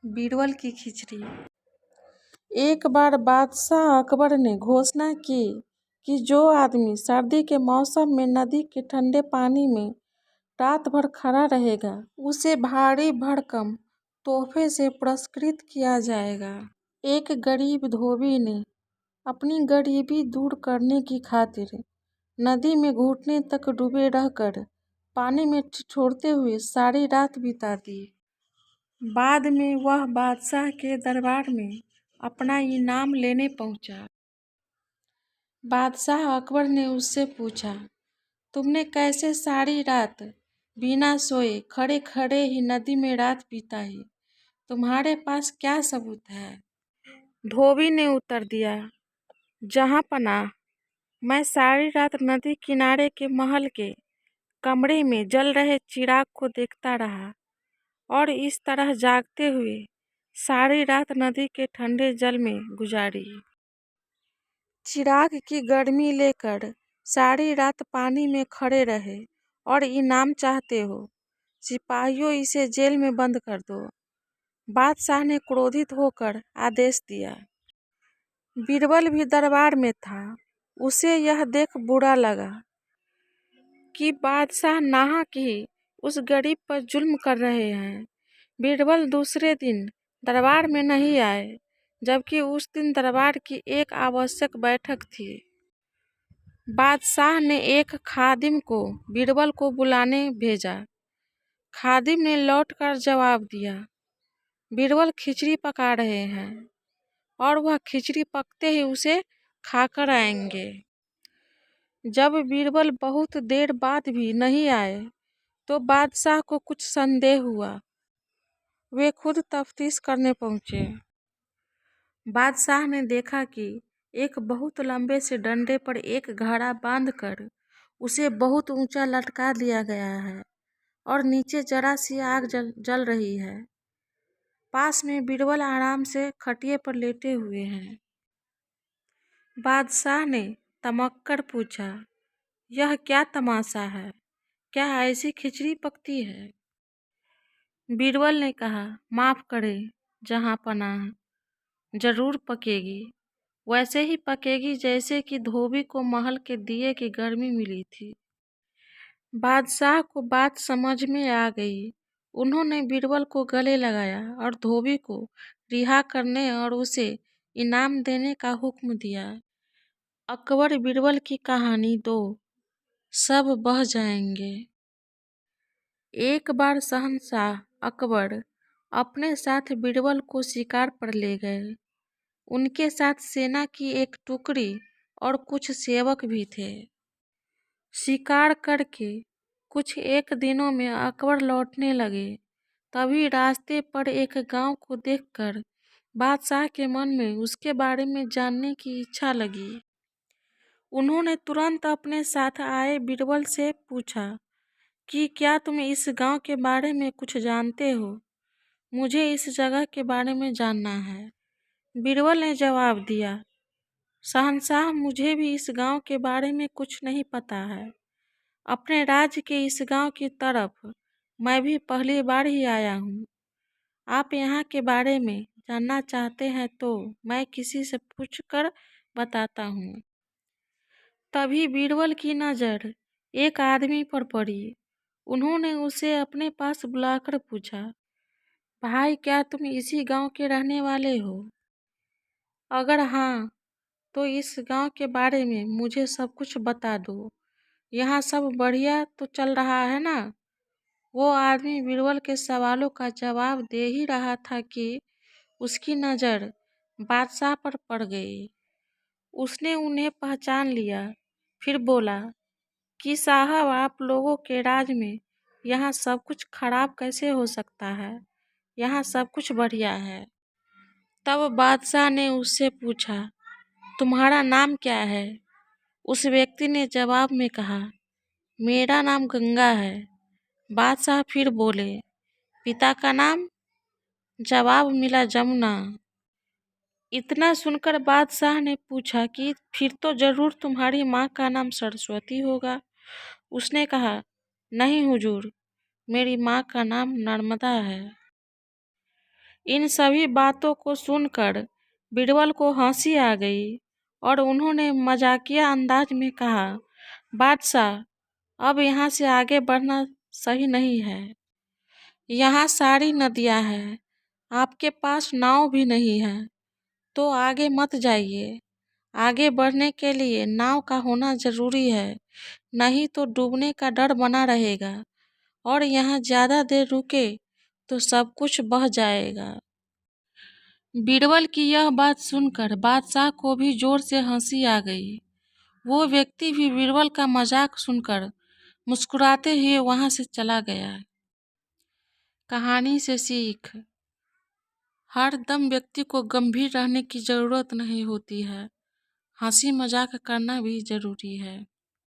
बीरबल की खिचड़ी। एक बार बादशाह अकबर ने घोषणा की कि जो आदमी सर्दी के मौसम में नदी के ठंडे पानी में रात भर खड़ा रहेगा उसे भारी भरकम तोहफे से पुरस्कृत किया जाएगा। एक गरीब धोबी ने अपनी गरीबी दूर करने की खातिर नदी में घुटने तक डूबे रहकर पानी में ठिठुरते हुए सारी रात बिता दी। बाद में वह बादशाह के दरबार में अपना इनाम लेने पहुंचा। बादशाह अकबर ने उससे पूछा, तुमने कैसे सारी रात बिना सोए खड़े खड़े ही नदी में रात बिताई? तुम्हारे पास क्या सबूत है? धोबी ने उत्तर दिया, जहां पनाह, मैं सारी रात नदी किनारे के महल के कमरे में जल रहे चिराग को देखता रहा और इस तरह जागते हुए सारी रात नदी के ठंडे जल में गुजारी। चिराग की गर्मी लेकर सारी रात पानी में खड़े रहे और इनाम चाहते हो? सिपाहियों, इसे जेल में बंद कर दो। बादशाह ने क्रोधित होकर आदेश दिया। बीरबल भी दरबार में था। उसे यह देख बुरा लगा कि बादशाह नाहक ही उस गरीब पर जुल्म कर रहे हैं। बीरबल दूसरे दिन दरबार में नहीं आए, जबकि उस दिन दरबार की एक आवश्यक बैठक थी। बादशाह ने एक खादिम को बीरबल को बुलाने भेजा। खादिम ने लौटकर जवाब दिया, बीरबल खिचड़ी पका रहे हैं और वह खिचड़ी पकते ही उसे खाकर आएंगे। जब बीरबल बहुत देर बाद भी नहीं आए तो बादशाह को कुछ संदेह हुआ। वे खुद तफ्तीश करने पहुंचे। बादशाह ने देखा कि एक बहुत लंबे से डंडे पर एक घड़ा बांधकर उसे बहुत ऊंचा लटका दिया गया है और नीचे जरा सी आग जल रही है। पास में बीरबल आराम से खटिया पर लेटे हुए हैं। बादशाह ने तमक्कर पूछा, यह क्या तमाशा है? क्या ऐसी खिचड़ी पकती है? बीरबल ने कहा, माफ करें जहां पनाह, जरूर पकेगी। वैसे ही पकेगी जैसे कि धोबी को महल के दिए की गर्मी मिली थी। बादशाह को बात समझ में आ गई। उन्होंने बीरबल को गले लगाया और धोबी को रिहा करने और उसे इनाम देने का हुक्म दिया। अकबर बीरबल की कहानी 2, सब बह जाएंगे। एक बार शहंशाह अकबर अपने साथ बीरबल को शिकार पर ले गए। उनके साथ सेना की एक टुकड़ी और कुछ सेवक भी थे। शिकार करके कुछ एक दिनों में अकबर लौटने लगे। तभी रास्ते पर एक गांव को देखकर बादशाह के मन में उसके बारे में जानने की इच्छा लगी। उन्होंने तुरंत अपने साथ आए बीरबल से पूछा कि क्या तुम इस गांव के बारे में कुछ जानते हो? मुझे इस जगह के बारे में जानना है। बीरबल ने जवाब दिया, शहंशाह, मुझे भी इस गांव के बारे में कुछ नहीं पता है। अपने राज्य के इस गांव की तरफ मैं भी पहली बार ही आया हूँ। आप यहाँ के बारे में जानना चाहते हैं तो मैं किसी से पूछकर बताता हूँ। तभी बीरबल की नज़र एक आदमी पर पड़ी। उन्होंने उसे अपने पास बुलाकर पूछा, भाई, क्या तुम इसी गांव के रहने वाले हो? अगर हाँ, तो इस गांव के बारे में मुझे सब कुछ बता दो। यहाँ सब बढ़िया तो चल रहा है ना? वो आदमी बीरबल के सवालों का जवाब दे ही रहा था कि उसकी नज़र बादशाह पर पड़ गई। उसने उन्हें पहचान लिया। फिर बोला कि साहब, आप लोगों के राज में यहाँ सब कुछ खराब कैसे हो सकता है? यहाँ सब कुछ बढ़िया है। तब बादशाह ने उससे पूछा, तुम्हारा नाम क्या है? उस व्यक्ति ने जवाब में कहा, मेरा नाम गंगा है। बादशाह फिर बोले, पिता का नाम? जवाब मिला, जमुना। इतना सुनकर बादशाह ने पूछा कि फिर तो जरूर तुम्हारी माँ का नाम सरस्वती होगा। उसने कहा, नहीं हुजूर, मेरी माँ का नाम नर्मदा है। इन सभी बातों को सुनकर बीरबल को हंसी आ गई और उन्होंने मजाकिया अंदाज में कहा, बादशाह, अब यहाँ से आगे बढ़ना सही नहीं है। यहाँ सारी नदियाँ हैं, आपके पास नाव भी नहीं है, तो आगे मत जाइए। आगे बढ़ने के लिए नाव का होना जरूरी है, नहीं तो डूबने का डर बना रहेगा और यहाँ ज़्यादा देर रुके तो सब कुछ बह जाएगा। बीरबल की यह बात सुनकर बादशाह को भी जोर से हंसी आ गई। वो व्यक्ति भी बीरबल का मजाक सुनकर मुस्कुराते हुए वहां से चला गया। कहानी से सीख, हर दम व्यक्ति को गंभीर रहने की ज़रूरत नहीं होती है, हंसी मजाक करना भी ज़रूरी है।